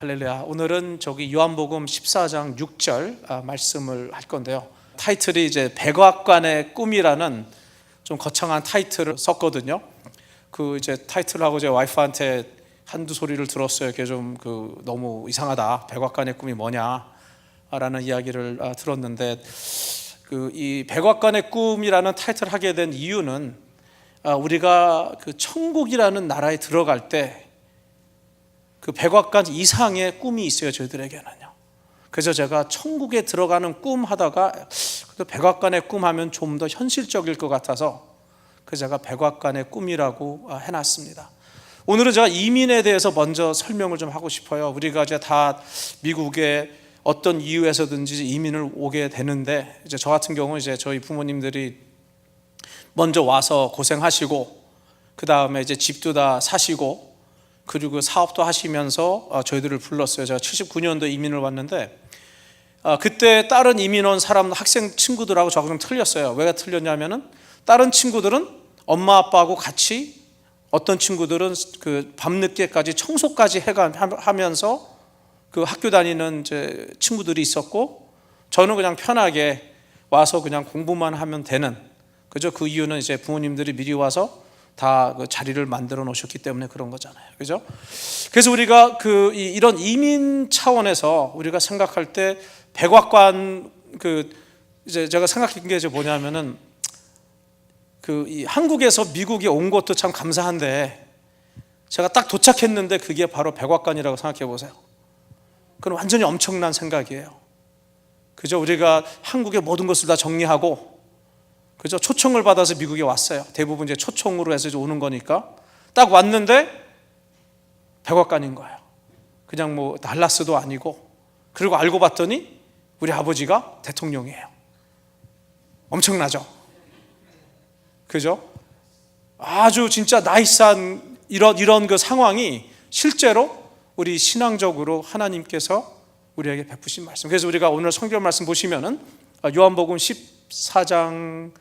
할렐루야. 오늘은 요한복음 14장 6절 말씀을 할 건데요. 타이틀이 이제 백악관의 꿈이라는 좀 거창한 타이틀을 썼거든요. 이제 타이틀하고 제 와이프한테 한두 소리를 들었어요. 그게 좀 너무 이상하다. 백악관의 꿈이 뭐냐라는 이야기를 들었는데 이 백악관의 꿈이라는 타이틀을 하게 된 이유는 우리가 천국이라는 나라에 들어갈 때 백악관 이상의 꿈이 있어요, 저희들에게는요. 그래서 제가 천국에 들어가는 꿈 하다가 백악관의 꿈 하면 좀 더 현실적일 것 같아서 그래서 제가 백악관의 꿈이라고 해놨습니다. 오늘은 제가 이민에 대해서 먼저 설명을 좀 하고 싶어요. 우리가 이제 다 미국에 어떤 이유에서든지 이민을 오게 되는데, 이제 저 같은 경우는 이제 저희 부모님들이 먼저 와서 고생하시고, 그 다음에 이제 집도 다 사시고, 그리고 사업도 하시면서 저희들을 불렀어요. 제가 79년도 이민을 왔는데 그때 다른 이민 온 사람 학생 친구들하고 저하고 좀 틀렸어요. 왜 틀렸냐면은 다른 친구들은 엄마 아빠하고 같이, 어떤 친구들은 밤늦게까지 청소까지 하면서 학교 다니는 이제 친구들이 있었고, 저는 그냥 편하게 와서 그냥 공부만 하면 되는, 그죠? 그 이유는 이제 부모님들이 미리 와서 다 자리를 만들어 놓으셨기 때문에 그런 거잖아요, 그죠? 그래서 우리가 이런 이민 차원에서 우리가 생각할 때 백악관, 이제 제가 생각한 게 이제 뭐냐면은 이 한국에서 미국에 온 것도 참 감사한데, 제가 딱 도착했는데 그게 바로 백악관이라고 생각해 보세요. 그건 완전히 엄청난 생각이에요, 그죠? 우리가 한국의 모든 것을 다 정리하고, 그죠? 초청을 받아서 미국에 왔어요. 대부분 이제 초청으로 해서 오는 거니까. 딱 왔는데 백악관인 거예요. 그냥 뭐 달라스도 아니고. 그리고 알고 봤더니 우리 아버지가 대통령이에요. 엄청나죠? 그죠? 아주 진짜 나이스한 이런 상황이 실제로 우리 신앙적으로 하나님께서 우리에게 베푸신 말씀. 그래서 우리가 오늘 성경 말씀 보시면은 요한복음 14장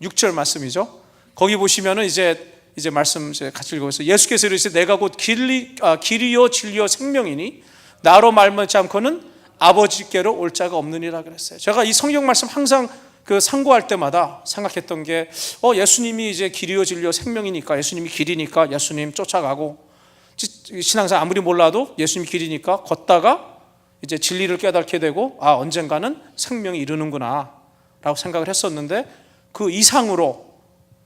6절 말씀이죠. 거기 보시면은 이제 말씀 같이 읽어보세요. 예수께서 이르시되 내가 곧 길이요 진리요 생명이니 나로 말미암지 않고는 아버지께로 올 자가 없느니라 그랬어요. 제가 이 성경 말씀 항상 상고할 때마다 생각했던 게 예수님이 이제 길이요 진리요 생명이니까, 예수님이 길이니까 예수님 쫓아가고, 신앙생활 아무리 몰라도 예수님이 길이니까 걷다가 이제 진리를 깨닫게 되고 언젠가는 생명이 이르는구나 라고 생각을 했었는데, 그 이상으로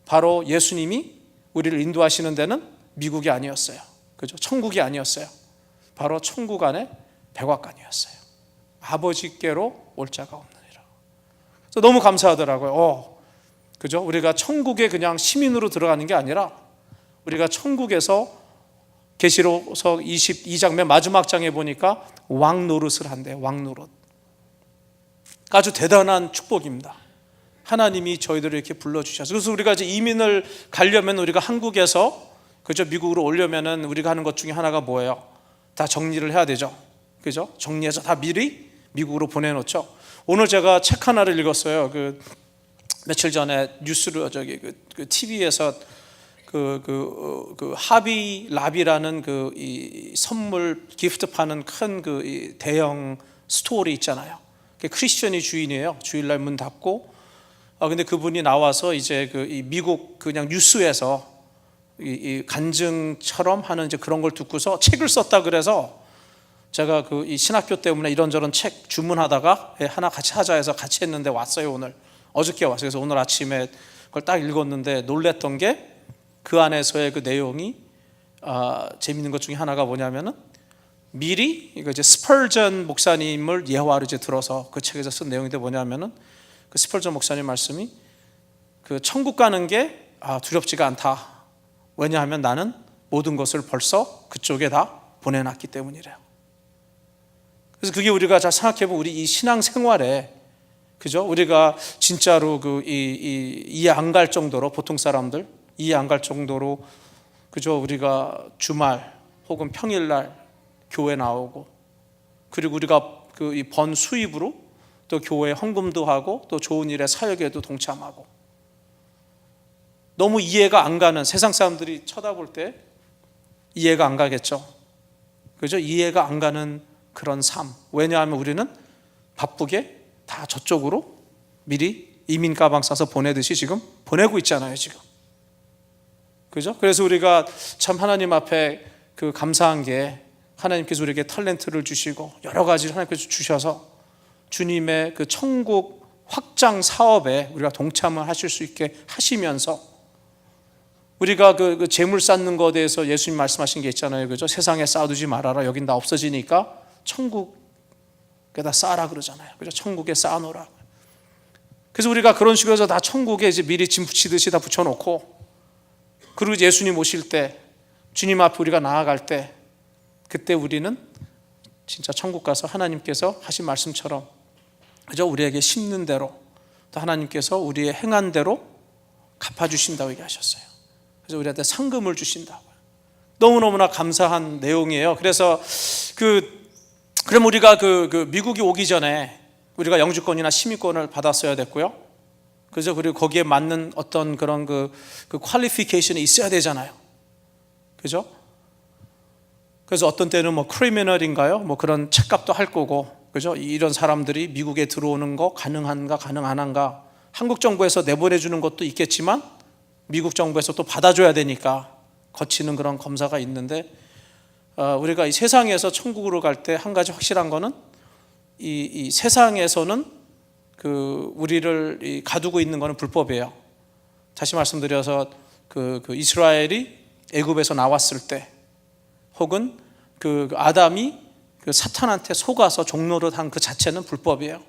바로 예수님이 우리를 인도하시는 데는 미국이 아니었어요, 그죠? 천국이 아니었어요. 바로 천국 안에 백악관이었어요. 아버지께로 올 자가 없느니라. 그래서 너무 감사하더라고요. 그죠? 우리가 천국에 그냥 시민으로 들어가는 게 아니라 우리가 천국에서 계시록서 22장 맨 마지막 장에 보니까 왕 노릇을 한대요. 왕 노릇. 아주 대단한 축복입니다. 하나님이 저희들을 이렇게 불러주셔서. 그래서 우리가 이제 이민을 가려면 우리가 한국에서, 그죠? 미국으로 오려면은 우리가 하는 것 중에 하나가 뭐예요? 다 정리를 해야 되죠, 그죠? 정리해서 다 미리 미국으로 보내놓죠. 오늘 제가 책 하나를 읽었어요. 며칠 전에 뉴스로 TV에서 하비 라비라는 이 선물 기프트 파는 큰 이 대형 스토어리 있잖아요. 크리스천이 주인이에요. 주일날 문 닫고. 근데 그분이 나와서 이제 이 미국 그냥 뉴스에서 이 간증처럼 하는 이제 그런 걸 듣고서 책을 썼다 그래서 제가 이 신학교 때문에 이런저런 책 주문하다가 하나 같이 하자 해서 같이 했는데 왔어요. 오늘 어저께 왔어요. 그래서 오늘 아침에 그걸 딱 읽었는데 놀랬던 게 그 안에서의 그 내용이 재밌는 것 중에 하나가 뭐냐면은 미리 이거 이제 스펄전 목사님을 예화로 이제 들어서 그 책에서 쓴 내용인데 뭐냐면은 스펄전 목사님 말씀이 천국 가는 게 두렵지가 않다. 왜냐하면 나는 모든 것을 벌써 그쪽에 다 보내놨기 때문이래요. 그래서 그게 우리가 잘 생각해보면 우리 이 신앙 생활에, 그죠? 우리가 진짜로 이해 안 갈 정도로, 보통 사람들 이해 안 갈 정도로, 그죠? 우리가 주말 혹은 평일날 교회 나오고, 그리고 우리가 이 번 수입으로 또 교회 헌금도 하고 또 좋은 일에 사역에도 동참하고, 너무 이해가 안 가는, 세상 사람들이 쳐다볼 때 이해가 안 가겠죠. 그죠? 이해가 안 가는 그런 삶. 왜냐하면 우리는 바쁘게 다 저쪽으로 미리 이민 가방 싸서 보내듯이 지금 보내고 있잖아요, 지금. 그죠? 그래서 우리가 참 하나님 앞에 그 감사한 게 하나님께서 우리에게 탤런트를 주시고 여러 가지를 하나님께서 주셔서 주님의 그 천국 확장 사업에 우리가 동참을 하실 수 있게 하시면서 우리가 그 재물 쌓는 것에 대해서 예수님 말씀하신 게 있잖아요. 그죠? 세상에 쌓아두지 말아라. 여긴 다 없어지니까 천국에다 쌓아라 그러잖아요. 그죠? 천국에 쌓아놓으라. 그래서 우리가 그런 식으로 해서 다 천국에 이제 미리 짐 붙이듯이 다 붙여놓고 그리고 예수님 오실 때 주님 앞에 우리가 나아갈 때 그때 우리는 진짜 천국 가서 하나님께서 하신 말씀처럼 그죠? 우리에게 심는 대로 또 하나님께서 우리의 행한 대로 갚아주신다고 얘기하셨어요. 그래서 우리한테 상금을 주신다고요. 너무너무나 감사한 내용이에요. 그래서 그럼 우리가 미국이 오기 전에 우리가 영주권이나 시민권을 받았어야 됐고요. 그죠? 그리고 거기에 맞는 어떤 그런 그 퀄리피케이션이 있어야 되잖아요. 그죠? 그래서 어떤 때는 뭐 크리미널인가요? 뭐 그런 책값도 할 거고, 그죠? 이런 사람들이 미국에 들어오는 거 가능한가, 가능 안 한가? 한국 정부에서 내보내주는 것도 있겠지만 미국 정부에서 또 받아줘야 되니까 거치는 그런 검사가 있는데 우리가 이 세상에서 천국으로 갈 때 한 가지 확실한 거는 이 세상에서는 우리를 가두고 있는 것은 불법이에요. 다시 말씀드려서 이스라엘이 애굽에서 나왔을 때 혹은 아담이 사탄한테 속아서 종노릇 한 그 자체는 불법이에요.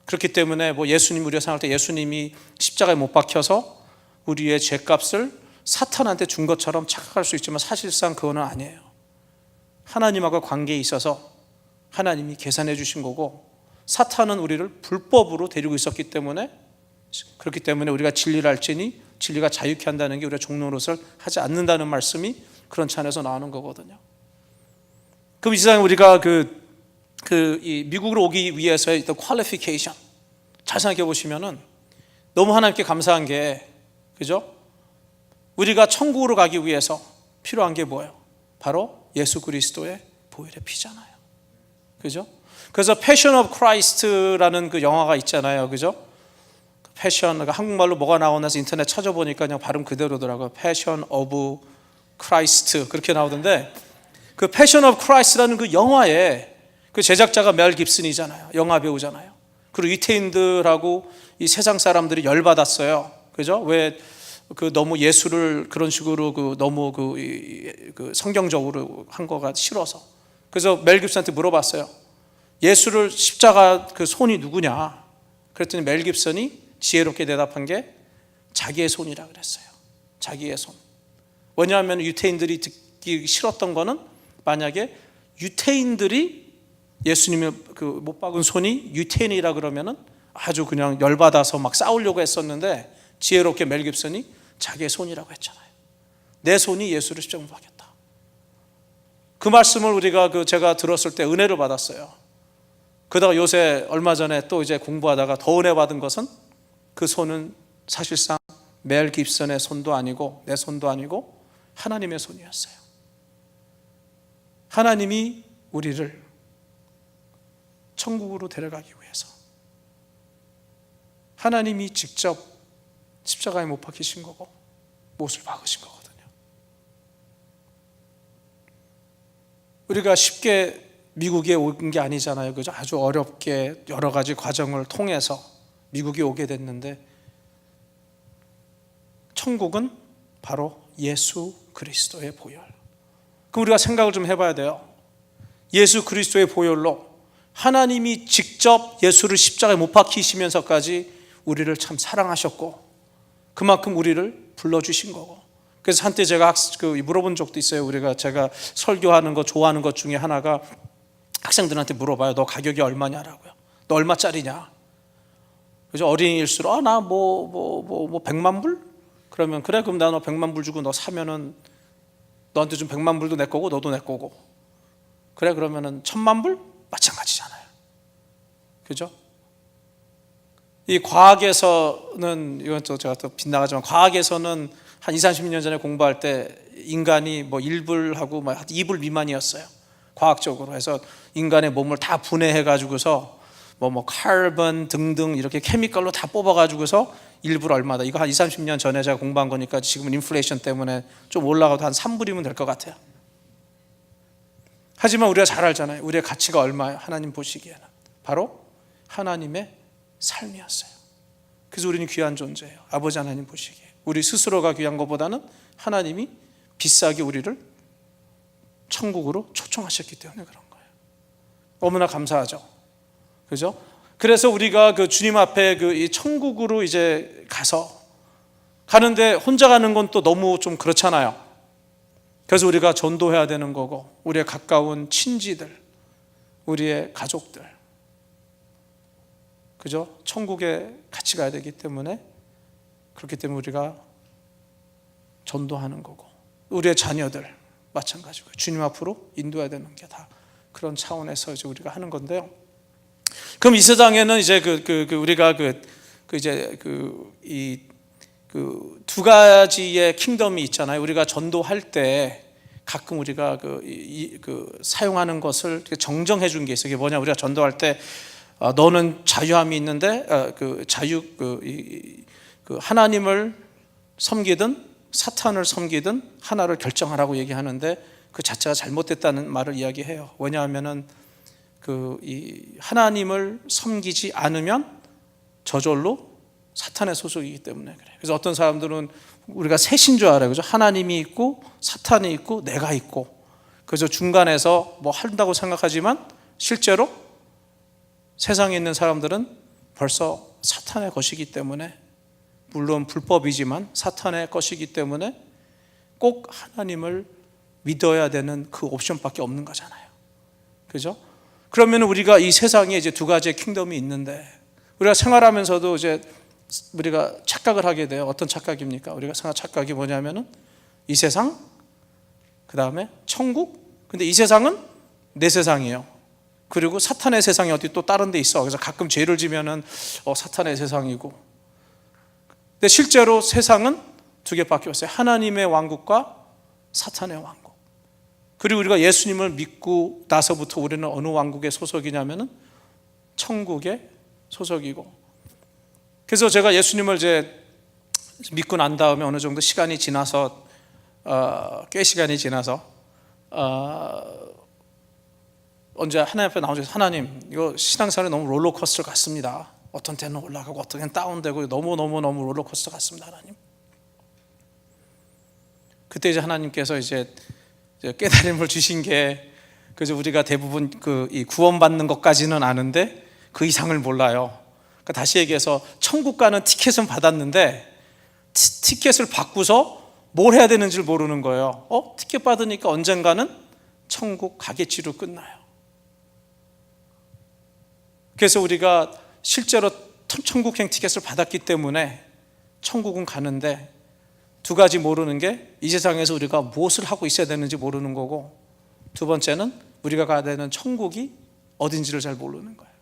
그렇기 때문에 뭐 예수님 우리가 생각할 때 예수님이 십자가에 못 박혀서 우리의 죄값을 사탄한테 준 것처럼 착각할 수 있지만 사실상 그거는 아니에요. 하나님하고 관계에 있어서 하나님이 계산해 주신 거고 사탄은 우리를 불법으로 데리고 있었기 때문에 그렇기 때문에 우리가 진리를 알지니 진리가 자유케 한다는 게 우리가 종노릇을 하지 않는다는 말씀이 그런 찬에서 나오는 거거든요. 그럼 이 세상에 우리가 이 미국으로 오기 위해서의 어떤 퀄리피케이션 잘 생각해 보시면은 너무 하나님께 감사한 게 그죠? 우리가 천국으로 가기 위해서 필요한 게 뭐예요? 바로 예수 그리스도의 보혈의 피잖아요. 그죠? 그래서 패션 오브 크라이스트라는 그 영화가 있잖아요. 그죠? 패션, 한국말로 뭐가 나오나 해서 인터넷 찾아보니까 그냥 발음 그대로더라고요. 패션 오브 크라이스트 그렇게 나오던데 그 패션 오브 크라이스트라는 그 영화에 그 제작자가 멜 깁슨이잖아요. 영화 배우잖아요. 그리고 유태인들하고 이 세상 사람들이 열받았어요. 그죠? 왜 너무 예수를 그런 식으로 너무 성경적으로 한 거가 싫어서. 그래서 멜 깁슨한테 물어봤어요. 예수를 십자가 손이 누구냐? 그랬더니 멜 깁슨이 지혜롭게 대답한 게 자기의 손이라 그랬어요. 자기의 손. 왜냐하면 유태인들이 듣기 싫었던 거는 만약에 유태인들이 예수님의 못 박은 손이 유태인이라 그러면은 아주 그냥 열받아서 막 싸우려고 했었는데 지혜롭게 멜 깁슨이 자기의 손이라고 했잖아요. 내 손이 예수를 십자가에 박혔다. 그 말씀을 우리가 제가 들었을 때 은혜를 받았어요. 그러다가 요새 얼마 전에 또 이제 공부하다가 더 은혜 받은 것은 그 손은 사실상 멜 깁슨의 손도 아니고 내 손도 아니고 하나님의 손이었어요. 하나님이 우리를 천국으로 데려가기 위해서 하나님이 직접 십자가에 못 박히신 거고 못을 박으신 거거든요. 우리가 쉽게 미국에 온 게 아니잖아요. 그죠? 아주 어렵게 여러 가지 과정을 통해서 미국에 오게 됐는데 천국은 바로 예수 그리스도의 보혈. 그럼 우리가 생각을 좀 해봐야 돼요. 예수 그리스도의 보혈로 하나님이 직접 예수를 십자가에 못 박히시면서까지 우리를 참 사랑하셨고 그만큼 우리를 불러주신 거고. 그래서 한때 제가 물어본 적도 있어요. 제가 설교하는 거 좋아하는 것 중에 하나가 학생들한테 물어봐요. 너 가격이 얼마냐라고요. 너 얼마짜리냐? 그죠? 어린이일수록 나 100만 불? 그러면 그래 그럼 나 너 100만 불 주고 너 사면은 너한테 준 100만 불도 내 거고 너도 내 거고. 그래 그러면은 1000만 불? 마찬가지잖아요. 그죠? 이 과학에서는 이건 또 제가 또 빗나가지만 과학에서는 한 20, 30년 전에 공부할 때 인간이 1불하고 2불 미만이었어요. 과학적으로 해서 인간의 몸을 다 분해해 가지고서 뭐 카본 등등 이렇게 케미컬로 다 뽑아 가지고서 일부러 얼마다, 이거 한 20, 30년 전에 제가 공부한 거니까 지금은 인플레이션 때문에 좀 올라가도 한 3불이면 될 것 같아요. 하지만 우리가 잘 알잖아요. 우리의 가치가 얼마예요? 하나님 보시기에는 바로 하나님의 삶이었어요. 그래서 우리는 귀한 존재예요. 아버지 하나님 보시기에 우리 스스로가 귀한 것보다는 하나님이 비싸게 우리를 천국으로 초청하셨기 때문에 그런 거예요. 너무나 감사하죠. 그죠? 그래서 우리가 그 주님 앞에 이 천국으로 이제 가는데 혼자 가는 건 또 너무 좀 그렇잖아요. 그래서 우리가 전도해야 되는 거고, 우리의 가까운 친지들, 우리의 가족들, 그죠? 천국에 같이 가야 되기 때문에, 그렇기 때문에 우리가 전도하는 거고, 우리의 자녀들 마찬가지고 주님 앞으로 인도해야 되는 게 다 그런 차원에서 이제 우리가 하는 건데요. 그럼 이 세상에는 이제 우리가 이 두 가지의 킹덤이 있잖아요. 우리가 전도할 때 가끔 우리가 사용하는 것을 정정해 준 게 있어요. 이게 뭐냐? 우리가 전도할 때 너는 자유함이 있는데 하나님을 섬기든 사탄을 섬기든 하나를 결정하라고 얘기하는데 그 자체가 잘못됐다는 말을 이야기해요. 왜냐하면은 이 하나님을 섬기지 않으면 저절로 사탄의 소속이기 때문에 그래요. 그래서 어떤 사람들은 우리가 셋인 줄 알아요. 그죠? 하나님이 있고 사탄이 있고 내가 있고, 그래서 중간에서 뭐 한다고 생각하지만 실제로 세상에 있는 사람들은 벌써 사탄의 것이기 때문에, 물론 불법이지만 사탄의 것이기 때문에 꼭 하나님을 믿어야 되는 그 옵션밖에 없는 거잖아요. 그죠? 그러면 우리가 이 세상에 이제 두 가지의 킹덤이 있는데, 우리가 생활하면서도 이제 우리가 착각을 하게 돼요. 어떤 착각입니까? 우리가 생각 착각이 뭐냐면은 이 세상, 그 다음에 천국. 근데 이 세상은 내 세상이에요. 그리고 사탄의 세상이 어디 또 다른 데 있어. 그래서 가끔 죄를 지면은 사탄의 세상이고. 근데 실제로 세상은 두 개밖에 없어요. 하나님의 왕국과 사탄의 왕국. 그리고 우리가 예수님을 믿고 나서부터 우리는 어느 왕국의 소속이냐면은 천국의 소속이고. 그래서 제가 예수님을 이제 믿고 난 다음에 어느 정도 시간이 지나서 꽤 시간이 지나서 언제 하나님 앞에 나오셔서, 하나님 이거 신앙생활이 너무 롤러코스터 같습니다. 어떤 때는 올라가고 어떤 때는 다운되고 너무 롤러코스터 같습니다. 하나님. 그때 이제 하나님께서 이제 깨달음을 주신 게, 그래서 우리가 대부분 이 구원받는 것까지는 아는데 그 이상을 몰라요. 그러니까 다시 얘기해서 천국 가는 티켓은 받았는데 티켓을 받고서 뭘 해야 되는지를 모르는 거예요. 티켓 받으니까 언젠가는 천국 가겠지로 끝나요. 그래서 우리가 실제로 천국행 티켓을 받았기 때문에 천국은 가는데, 두 가지 모르는 게 이 세상에서 우리가 무엇을 하고 있어야 되는지 모르는 거고, 두 번째는 우리가 가야 되는 천국이 어딘지를 잘 모르는 거예요.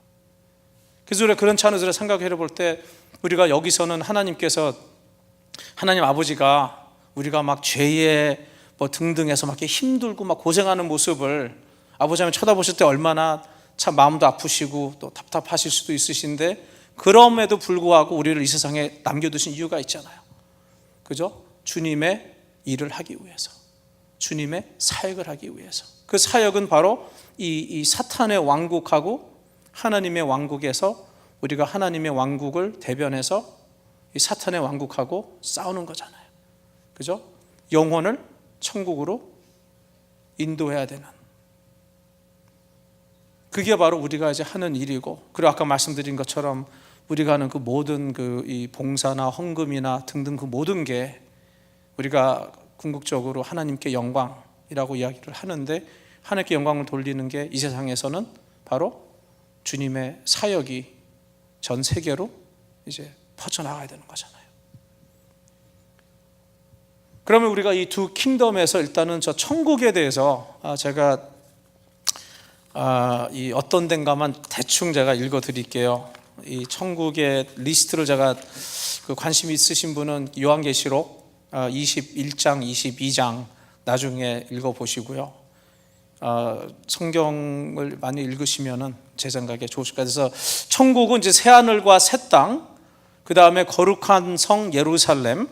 그래서 우리가 그런 차원에서 생각해 볼 때, 우리가 여기서는 하나님께서, 하나님 아버지가 우리가 막 죄에 뭐 등등해서 막 이렇게 힘들고 막 고생하는 모습을 아버지 하면 쳐다보실 때 얼마나 참 마음도 아프시고 또 답답하실 수도 있으신데, 그럼에도 불구하고 우리를 이 세상에 남겨두신 이유가 있잖아요. 그죠? 주님의 일을 하기 위해서, 주님의 사역을 하기 위해서. 그 사역은 바로 이 사탄의 왕국하고 하나님의 왕국에서 우리가 하나님의 왕국을 대변해서 이 사탄의 왕국하고 싸우는 거잖아요. 그죠? 영혼을 천국으로 인도해야 되는, 그게 바로 우리가 이제 하는 일이고, 그리고 아까 말씀드린 것처럼 우리가 하는 그 모든 이 봉사나 헌금이나 등등 그 모든 게 우리가 궁극적으로 하나님께 영광이라고 이야기를 하는데, 하나님께 영광을 돌리는 게 이 세상에서는 바로 주님의 사역이 전 세계로 이제 퍼져나가야 되는 거잖아요. 그러면 우리가 이 두 킹덤에서 일단은 저 천국에 대해서 제가 이 어떤 데인가만 대충 제가 읽어 드릴게요. 이 천국의 리스트를 제가 관심 있으신 분은 요한계시록 21장, 22장 나중에 읽어 보시고요. 성경을 많이 읽으시면은 제 생각에 좋으실 거예요. 그래서 천국은 이제 새 하늘과 새 땅, 그 다음에 거룩한 성 예루살렘,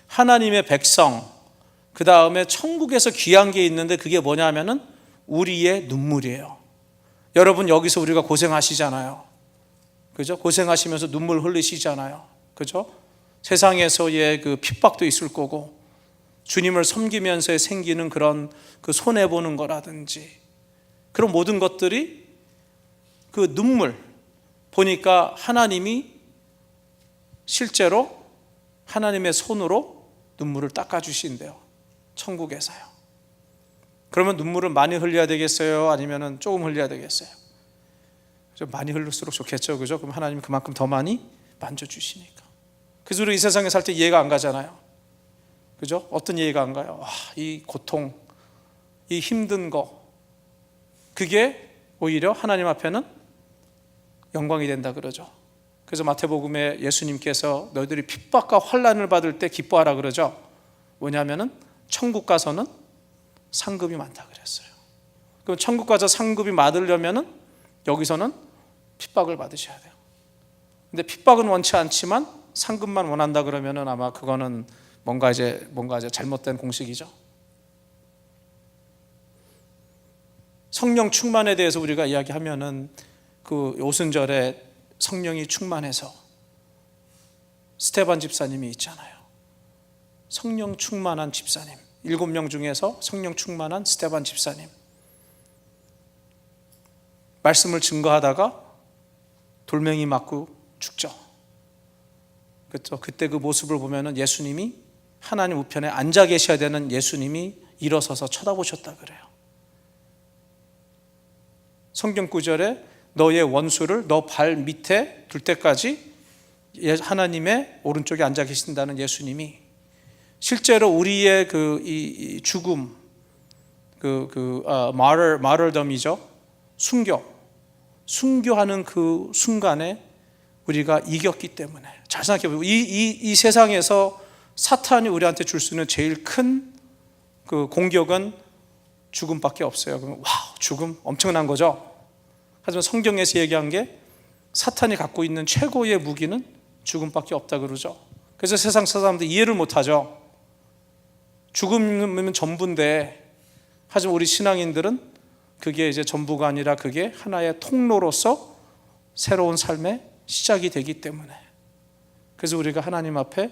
하나님의 백성, 그 다음에 천국에서 귀한 게 있는데 그게 뭐냐면은 우리의 눈물이에요. 여러분 여기서 우리가 고생하시잖아요. 그죠? 고생하시면서 눈물 흘리시잖아요. 그죠? 세상에서의 그 핍박도 있을 거고, 주님을 섬기면서 생기는 그런 그 손해보는 거라든지, 그런 모든 것들이 그 눈물, 보니까 하나님이 실제로 하나님의 손으로 눈물을 닦아주신대요. 천국에서요. 그러면 눈물을 많이 흘려야 되겠어요? 아니면 조금 흘려야 되겠어요? 좀 많이 흘릴수록 좋겠죠. 그죠? 그럼 하나님이 그만큼 더 많이 만져주시니까. 그래서 우리 이 세상에 살 때 이해가 안 가잖아요. 그죠? 어떤 이해가 안 가요? 이 고통, 이 힘든 거, 그게 오히려 하나님 앞에는 영광이 된다 그러죠. 그래서 마태복음에 예수님께서 너희들이 핍박과 환난을 받을 때 기뻐하라 그러죠. 뭐냐면은 천국 가서는 상급이 많다 그랬어요. 그럼 천국 가서 상급이 많으려면은 여기서는 핍박을 받으셔야 돼요. 근데 핍박은 원치 않지만 상급만 원한다 그러면은 아마 그거는 뭔가 이제 잘못된 공식이죠. 성령 충만에 대해서 우리가 이야기하면은 그 오순절에 성령이 충만해서 스테반 집사님이 있잖아요. 성령 충만한 집사님, 7명 중에서 성령 충만한 스테반 집사님, 말씀을 증거하다가 돌멩이 맞고 죽죠. 그렇죠. 그때 그 모습을 보면은 예수님이, 하나님 우편에 앉아 계셔야 되는 예수님이 일어서서 쳐다보셨다 그래요. 성경 구절에 너의 원수를 너 발 밑에 둘 때까지 하나님의 오른쪽에 앉아 계신다는 예수님이 실제로 우리의 이 죽음, 마를덤이죠. 순교하는 그 순간에 우리가 이겼기 때문에. 잘 생각해 보세요. 이 세상에서 사탄이 우리한테 줄 수 있는 제일 큰 그 공격은 죽음밖에 없어요. 그럼 와우, 죽음 엄청난 거죠. 하지만 성경에서 얘기한 게 사탄이 갖고 있는 최고의 무기는 죽음밖에 없다 그러죠. 그래서 세상 사람들 이해를 못하죠. 죽음이면 전부인데, 하지만 우리 신앙인들은 그게 이제 전부가 아니라 그게 하나의 통로로서 새로운 삶의 시작이 되기 때문에. 그래서 우리가 하나님 앞에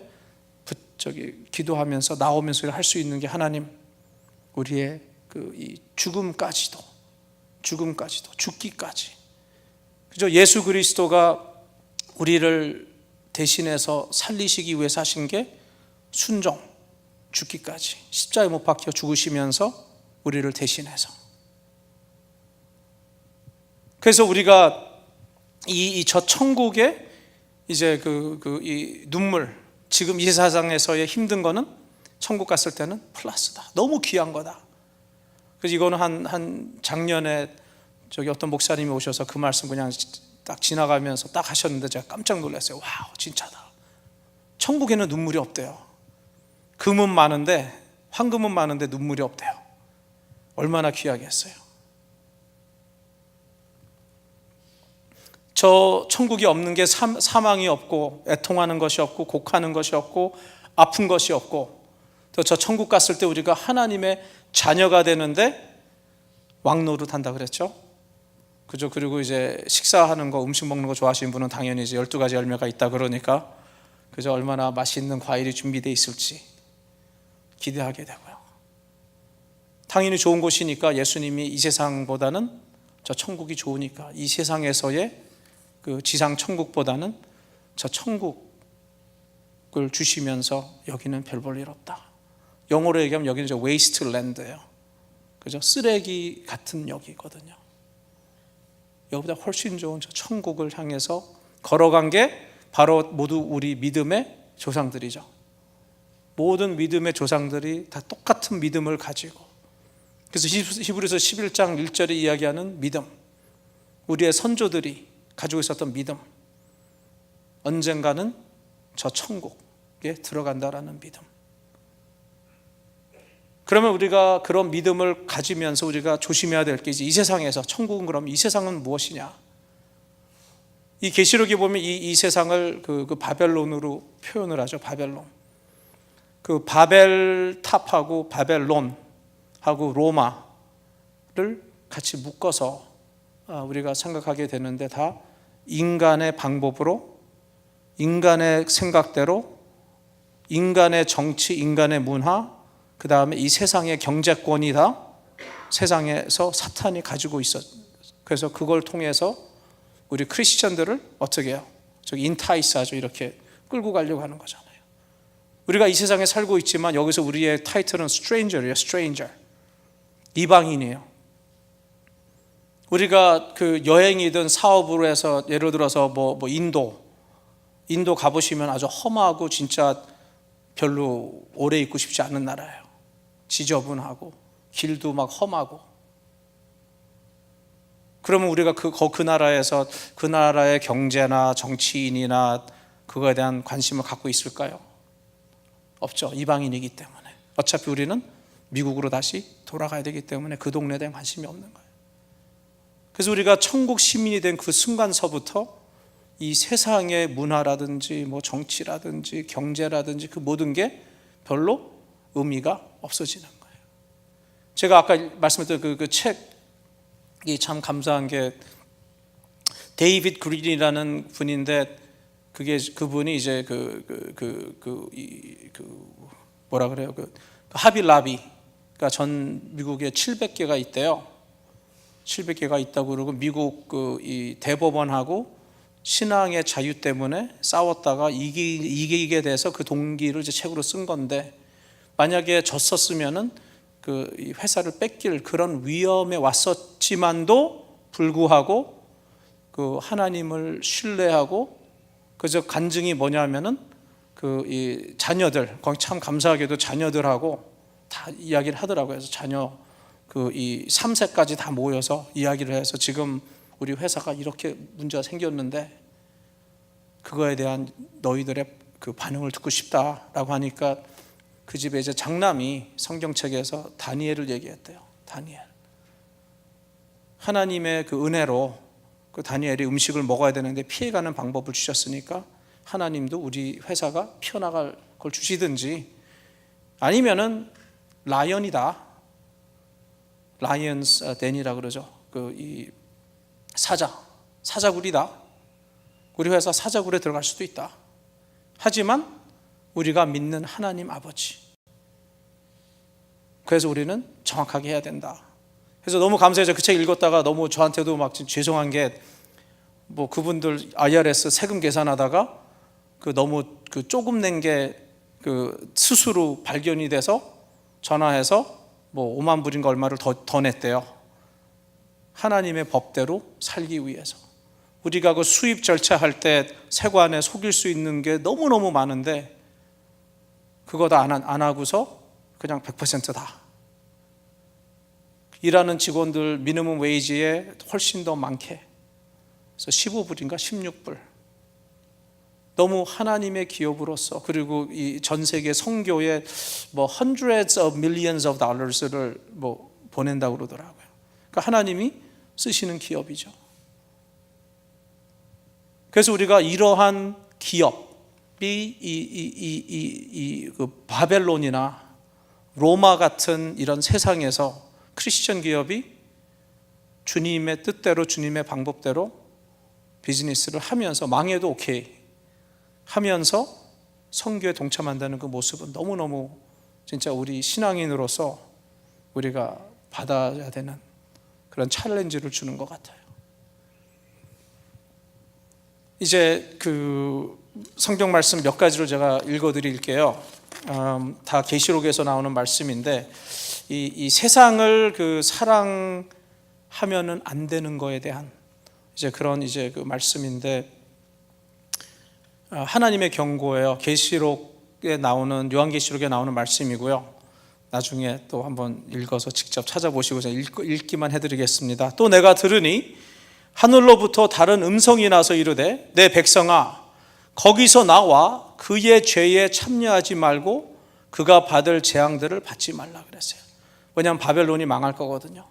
기도하면서 나오면서 할 수 있는 게, 하나님 우리의 이 죽기까지, 그죠? 예수 그리스도가 우리를 대신해서 살리시기 위해서 하신 게 순종, 죽기까지, 십자가에 못 박혀 죽으시면서 우리를 대신해서. 그래서 우리가 저 천국의 이제 이 눈물, 지금 이 세상에서의 힘든 거는 천국 갔을 때는 플러스다. 너무 귀한 거다. 그래서 이거는 한 작년에 어떤 목사님이 오셔서 그 말씀 그냥 딱 지나가면서 딱 하셨는데 제가 깜짝 놀랐어요. 와우, 진짜다. 천국에는 눈물이 없대요. 금은 많은데, 황금은 많은데 눈물이 없대요. 얼마나 귀하겠어요. 저 천국이 없는 게 사망이 없고, 애통하는 것이 없고, 곡하는 것이 없고, 아픈 것이 없고, 또 저 천국 갔을 때 우리가 하나님의 자녀가 되는데 왕노릇 한다 그랬죠. 그죠? 그리고 이제 식사하는 거, 음식 먹는 거 좋아하시는 분은 당연히 이제 12가지 열매가 있다 그러니까, 그죠? 얼마나 맛있는 과일이 준비되어 있을지 기대하게 되고요. 당연히 좋은 곳이니까, 예수님이 이 세상보다는 저 천국이 좋으니까, 이 세상에서의 그 지상 천국보다는 저 천국을 주시면서 여기는 별 볼 일 없다. 영어로 얘기하면 여기는 이제 웨이스트랜드예요. 그죠? 쓰레기 같은 역이거든요. 여기보다 훨씬 좋은 저 천국을 향해서 걸어간 게 바로 모두 우리 믿음의 조상들이죠. 모든 믿음의 조상들이 다 똑같은 믿음을 가지고, 그래서 히브리서 11장 1절에 이야기하는 믿음, 우리의 선조들이 가지고 있었던 믿음, 언젠가는 저 천국에 들어간다라는 믿음. 그러면 우리가 그런 믿음을 가지면서 우리가 조심해야 될 게 이 세상에서, 천국은 그럼 이 세상은 무엇이냐? 이 계시록에 보면 이 세상을 그 바벨론으로 표현을 하죠. 바벨론. 그 바벨탑하고 바벨론하고 로마를 같이 묶어서 우리가 생각하게 되는데, 다 인간의 방법으로, 인간의 생각대로, 인간의 정치, 인간의 문화, 그 다음에 이 세상의 경제권이 다 세상에서 사탄이 가지고 있었. 그래서 그걸 통해서 우리 크리스천들을 어떻게 해요? 저기 인타이스 하죠. 이렇게 끌고 가려고 하는 거잖아요. 우리가 이 세상에 살고 있지만 여기서 우리의 타이틀은 stranger이에요. stranger. 이방인이에요. 우리가 그 여행이든 사업으로 해서 예를 들어서 뭐 인도 가보시면 아주 험하고 진짜 별로 오래 있고 싶지 않은 나라예요. 지저분하고 길도 막 험하고. 그러면 우리가 그 나라에서 그 나라의 경제나 정치인이나 그거에 대한 관심을 갖고 있을까요? 없죠. 이방인이기 때문에. 어차피 우리는 미국으로 다시 돌아가야 되기 때문에 그 동네에 대한 관심이 없는 거예요. 그래서 우리가 천국 시민이 된 그 순간서부터 이 세상의 문화라든지 뭐 정치라든지 경제라든지 그 모든 게 별로 의미가 없어지는 거예요. 제가 아까 말씀드렸던 그 책이 참 감사한 게, 데이빗 그린이라는 분인데, 그분이 이제 뭐라 그래요? 하빌라비, 그러니까 전 미국에 700개가 있대요. 700개가 있다고 그러고, 미국 이 대법원하고 신앙의 자유 때문에 싸웠다가 이기게 돼서 그 동기를 이제 책으로 쓴 건데, 만약에 졌었으면은 이 회사를 뺏길 그런 위험에 왔었지만도 불구하고 그 하나님을 신뢰하고, 그저 간증이 뭐냐면은 이 자녀들, 거기 참 감사하게도 자녀들하고 다 이야기를 하더라고요. 그래서 자녀 이 3세까지 다 모여서 이야기를 해서, 지금 우리 회사가 이렇게 문제가 생겼는데 그거에 대한 너희들의 그 반응을 듣고 싶다라고 하니까, 그 집에 이제 장남이 성경책에서 다니엘을 얘기했대요. 다니엘. 하나님의 그 은혜로 그 다니엘이 음식을 먹어야 되는데 피해가는 방법을 주셨으니까 하나님도 우리 회사가 피어나갈 걸 주시든지, 아니면은 라이언이다, 라이언스 덴이라 그러죠. 이 사자굴이다. 우리 회사 사자굴에 들어갈 수도 있다. 하지만 우리가 믿는 하나님 아버지, 그래서 우리는 정확하게 해야 된다. 그래서 너무 감사해서 그 책 읽었다가 너무 저한테도 막 죄송한 게, 뭐 그분들 IRS 세금 계산하다가 너무 조금 낸 게 스스로 발견이 돼서 전화해서 뭐 5만 불인가 얼마를 더 냈대요. 하나님의 법대로 살기 위해서. 우리가 그 수입 절차할 때 세관에 속일 수 있는 게 너무너무 많은데, 그거 다 안 하고서 그냥 100%다. 일하는 직원들 미니멈 웨이지에 훨씬 더 많게, 그래서 15불인가 16불. 너무 하나님의 기업으로서, 그리고 이 전 세계 선교에 뭐 hundreds of millions of dollars를 뭐 보낸다고 그러더라고요. 그러니까 하나님이 쓰시는 기업이죠. 그래서 우리가 이러한 기업이 그 바벨론이나 로마 같은 이런 세상에서 크리스천 기업이 주님의 뜻대로, 주님의 방법대로 비즈니스를 하면서, 망해도 오케이 하면서 선교에 동참한다는 그 모습은 너무너무 진짜 우리 신앙인으로서 우리가 받아야 되는 그런 챌린지를 주는 것 같아요. 이제 그 성경 말씀 몇 가지를 제가 읽어드릴게요. 다 계시록에서 나오는 말씀인데, 이 세상을 사랑하면은 안 되는 거에 대한 이제 그런 이제 그 말씀인데, 하나님의 경고예요. 계시록에 나오는, 요한계시록에 나오는 말씀이고요. 나중에 또 한번 읽어서 직접 찾아보시고 제가 읽기만 해드리겠습니다. 또 내가 들으니 하늘로부터 다른 음성이 나서 이르되, 내 백성아, 거기서 나와 그의 죄에 참여하지 말고 그가 받을 재앙들을 받지 말라 그랬어요. 왜냐하면 바벨론이 망할 거거든요.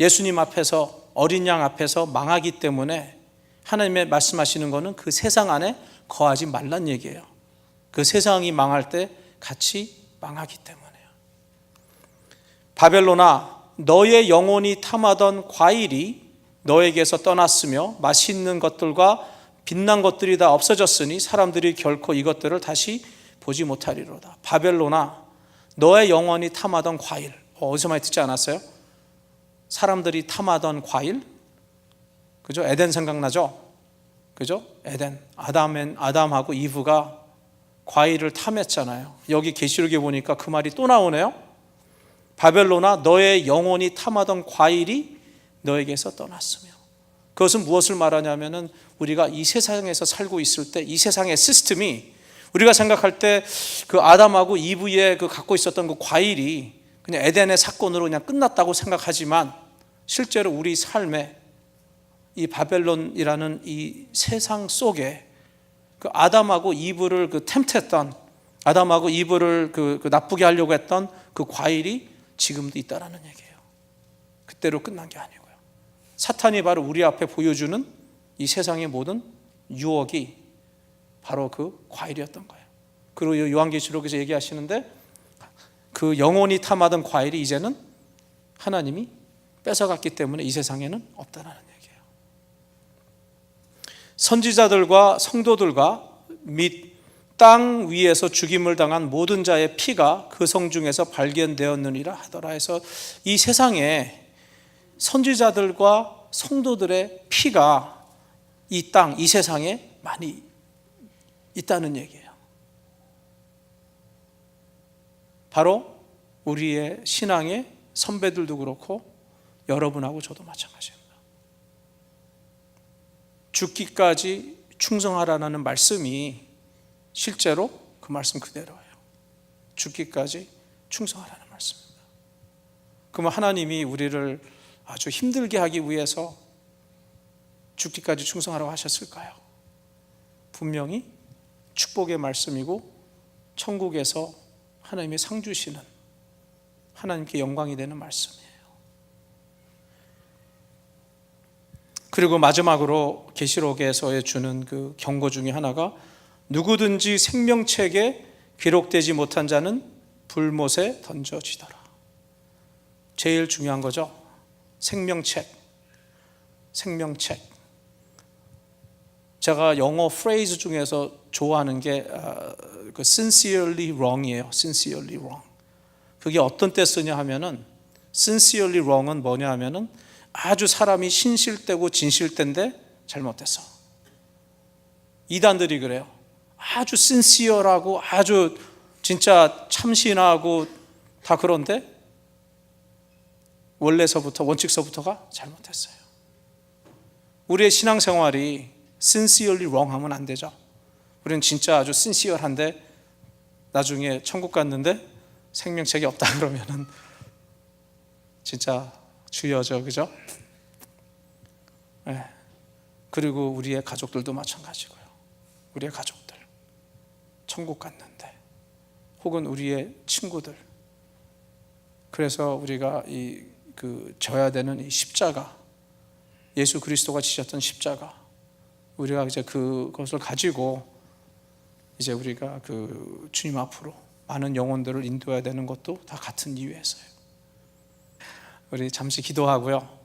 예수님 앞에서, 어린 양 앞에서 망하기 때문에 하나님의 말씀하시는 것은 그 세상 안에 거하지 말란 얘기예요. 그 세상이 망할 때 같이 망하기 때문에요. 바벨론아, 너의 영혼이 탐하던 과일이 너에게서 떠났으며 맛있는 것들과 빛난 것들이 다 없어졌으니 사람들이 결코 이것들을 다시 보지 못하리로다. 바벨론아, 너의 영혼이 탐하던 과일. 어디서 많이 듣지 않았어요? 사람들이 탐하던 과일? 그죠? 에덴 생각나죠? 그죠? 에덴. 아담하고 이브가 과일을 탐했잖아요. 여기 계시록에 보니까 그 말이 또 나오네요. 바벨론아, 너의 영혼이 탐하던 과일이 너에게서 떠났으며. 그것은 무엇을 말하냐면은 우리가 이 세상에서 살고 있을 때 이 세상의 시스템이 우리가 생각할 때 그 아담하고 이브의 그 갖고 있었던 그 과일이 그냥 에덴의 사건으로 그냥 끝났다고 생각하지만 실제로 우리 삶에 이 바벨론이라는 이 세상 속에 그 아담하고 이브를 그 템트했던, 아담하고 이브를 그 나쁘게 하려고 했던 그 과일이 지금도 있다라는 얘기예요. 그때로 끝난 게 아니고요. 사탄이 바로 우리 앞에 보여주는 이 세상의 모든 유혹이 바로 그 과일이었던 거예요. 그리고 요한계시록에서 얘기하시는데 그 영혼이 탐하던 과일이 이제는 하나님이 뺏어갔기 때문에 이 세상에는 없다는 얘기예요. 선지자들과 성도들과 및 땅 위에서 죽임을 당한 모든 자의 피가 그 성 중에서 발견되었느니라 하더라 해서 이 세상에 선지자들과 성도들의 피가 이 땅, 이 세상에 많이 있다는 얘기예요. 바로 우리의 신앙의 선배들도 그렇고 여러분하고 저도 마찬가지입니다. 죽기까지 충성하라는 말씀이 실제로 그 말씀 그대로예요. 죽기까지 충성하라는 말씀입니다. 그러면 하나님이 우리를 아주 힘들게 하기 위해서 죽기까지 충성하라고 하셨을까요? 분명히 축복의 말씀이고 천국에서 하나님이 상 주시는, 하나님께 영광이 되는 말씀이에요. 그리고 마지막으로 계시록에서 주는 그 경고 중에 하나가 누구든지 생명책에 기록되지 못한 자는 불못에 던져지더라. 제일 중요한 거죠. 생명책. 제가 영어 프레이즈 중에서 좋아하는 게 그 sincerely wrong이에요. sincerely wrong. 그게 어떤 때 쓰냐 하면은 sincerely wrong은 뭐냐 하면은 아주 사람이 신실되고 진실된데 잘못됐어. 이단들이 그래요. 아주 sincere하고 아주 진짜 참신하고 다 그런데 원칙서부터가 잘못했어요. 우리의 신앙생활이 sincerely wrong 하면 안 되죠. 우리는 진짜 아주 sincere한데 나중에 천국 갔는데 생명책이 없다 그러면은 진짜 주여져, 그죠? 네. 그리고 우리의 가족들도 마찬가지고요. 우리의 가족들 천국 갔는데, 혹은 우리의 친구들. 그래서 우리가 져야 되는 이 십자가, 예수 그리스도가 지셨던 십자가, 우리가 이제 그것을 가지고 이제 우리가 그 주님 앞으로 많은 영혼들을 인도해야 되는 것도 다 같은 이유에서요. 우리 잠시 기도하고요.